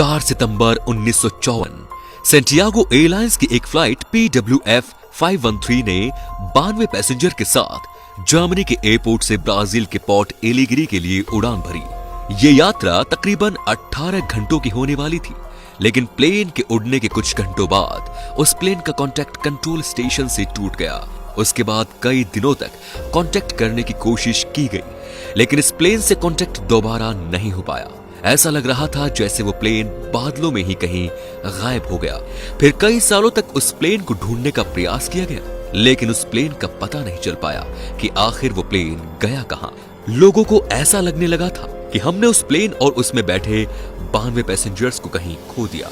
4 सितंबर 1954 Santiago airlines की एक flight PWF 513 ने 92 पैसेंजर के साथ जर्मनी के एयरपोर्ट से ब्राजील के पोर्ट एलिगरी के लिए उड़ान भरी। ये यात्रा तकरीबन 18 घंटों की होने वाली थी, लेकिन प्लेन के उड़ने के कुछ घंटों बाद उस प्लेन का कांटेक्ट कंट्रोल स्टेशन से टूट गया। उसके बाद कई दिनों तक कांटेक्ट करने की कोशिश की गई, लेकिन इस प्लेन से कांटेक्ट दोबारा नहीं हो पाया। ऐसा लग रहा था जैसे वो प्लेन बादलों में ही कहीं गायब हो गया। फिर कई सालों तक उस प्लेन को ढूंढने का प्रयास किया गया, लेकिन उस प्लेन का पता नहीं चल पाया कि आखिर वो प्लेन गया कहां। लोगों को ऐसा लगने लगा था कि हमने उस प्लेन और उसमें बैठे 92 पैसेंजर्स को कहीं खो दिया।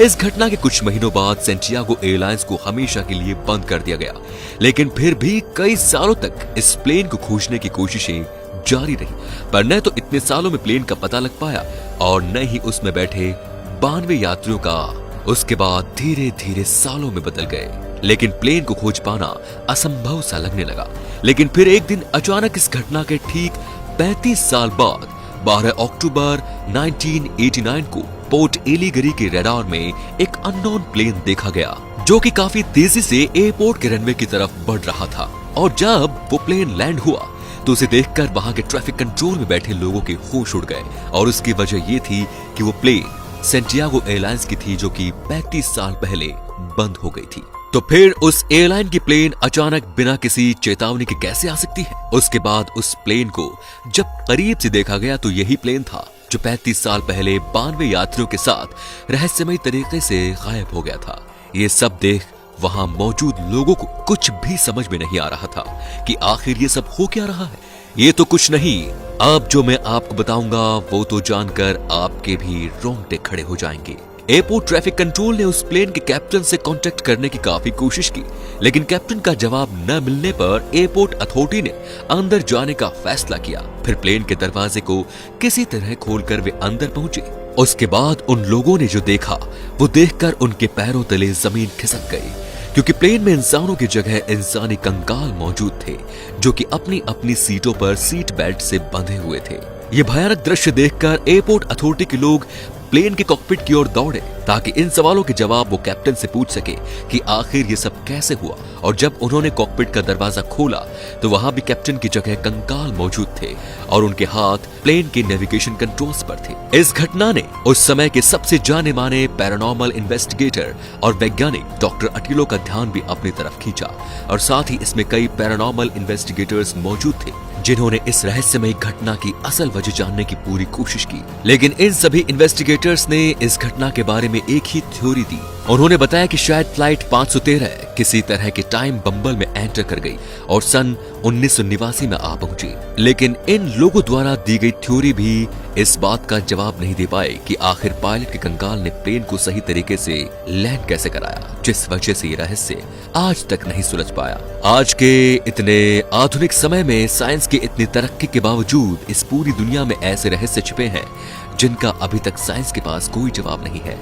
इस घटना के कुछ महीनों बाद सैंटियागो एयरलाइंस को हमेशा के लिए बंद कर दिया गया, लेकिन फिर भी कई सालों तक इस प्लेन को खोजने की कोशिशें जारी रही, पर न तो इतने सालों में प्लेन का पता लग पाया और न ही उसमें बैठे 92 यात्रियों का। उसके बाद धीरे धीरे सालों में बदल गए, लेकिन प्लेन को खोज पाना असंभव सा लगने लगा। लेकिन फिर एक दिन अचानक इस घटना के ठीक 35 साल बाद 12 अक्टूबर 1989 को पोर्ट एलिगरी के रडार में एक अननोन प्लेन देखा गया, जो कि काफी तेजी से एयरपोर्ट के रनवे की तरफ बढ़ रहा था। और जब वो प्लेन लैंड हुआ तो उसे देखकर वहां के ट्रैफिक कंट्रोल में बैठे लोगों के होश उड़ गए, और उसकी वजह ये थी कि वो प्लेन सैंटियागो एयरलाइंस की थी, जो कि 35 साल पहले बंद हो गई थी। तो फिर उस एयरलाइन की प्लेन अचानक बिना किसी चेतावनी के कैसे आ सकती है? उसके बाद उस प्लेन को जब करीब से देखा गया तो यही प्लेन था जो 35 साल पहले 92 यात्रियों के साथ रहस्यमयी तरीके से गायब हो गया था। ये सब देख वहां मौजूद लोगों को कुछ भी समझ में नहीं आ रहा था कि आखिर ये सब हो क्या रहा है। ये तो कुछ नहीं, अब जो मैं आपको बताऊंगा वो तो जानकर आपके भी रोंगटे खड़े हो जाएंगे। एयरपोर्ट ट्रैफिक कंट्रोल ने उस प्लेन के कैप्टन से कांटेक्ट करने की काफी कोशिश की, लेकिन कैप्टन का जवाब न मिलने पर एयरपोर्ट अथॉरिटी ने अंदर जाने का फैसला किया। फिर प्लेन के दरवाजे को किसी तरह खोलकर वे अंदर पहुंचे। उसके बाद उन लोगों ने जो देखा वो देखकर उनके पैरों तले जमीन खिसक गई, क्योंकि प्लेन में इंसानों की जगह इंसानी कंकाल मौजूद थे, जो कि अपनी अपनी सीटों पर सीट बेल्ट से बंधे हुए थे। ये भयानक दृश्य देखकर एयरपोर्ट अथॉरिटी के लोग प्लेन के कॉकपिट की ओर दौड़े ताकि इन सवालों के जवाब वो कैप्टन से पूछ सके कि आखिर ये सब कैसे हुआ। और जब उन्होंने कॉकपिट का दरवाजा खोला तो वहां भी कैप्टन की जगह कंकाल मौजूद थे और उनके हाथ प्लेन के नेविगेशन कंट्रोल्स पर थे। इस घटना ने उस समय के सबसे जाने माने पैरानॉर्मल इन्वेस्टिगेटर और वैज्ञानिक डॉक्टर अटिलो का ध्यान भी अपनी तरफ खींचा, और साथ ही इसमें कई पैरानॉर्मल इन्वेस्टिगेटर्स मौजूद थे जिन्होंने इस रहस्यमयी घटना की असल वजह जानने की पूरी कोशिश की। लेकिन इन सभी इन्वेस्टिगेटर्स ने इस घटना के बारे में एक ही थ्योरी दी। उन्होंने बताया कि शायद फ्लाइट 513 किसी तरह के टाइम बम्बल में एंटर कर गई और सन 1989 में आ पहुंची। लेकिन इन लोगों द्वारा दी गई थ्योरी भी इस बात का जवाब नहीं दे पाए कि आखिर पायलट के कंकाल ने प्लेन को सही तरीके से लैंड कैसे कराया, जिस वजह से ये रहस्य आज तक नहीं सुलझ पाया। आज के इतने आधुनिक समय में साइंस की इतनी तरक्की के बावजूद इस पूरी दुनिया में ऐसे रहस्य छिपे हैं जिनका अभी तक साइंस के पास कोई जवाब नहीं है।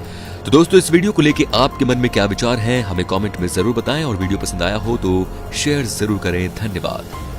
तो दोस्तों, इस वीडियो को लेके आपके मन में क्या विचार है हमें कमेंट में जरूर बताएं, और वीडियो पसंद आया हो तो शेयर जरूर करें। धन्यवाद।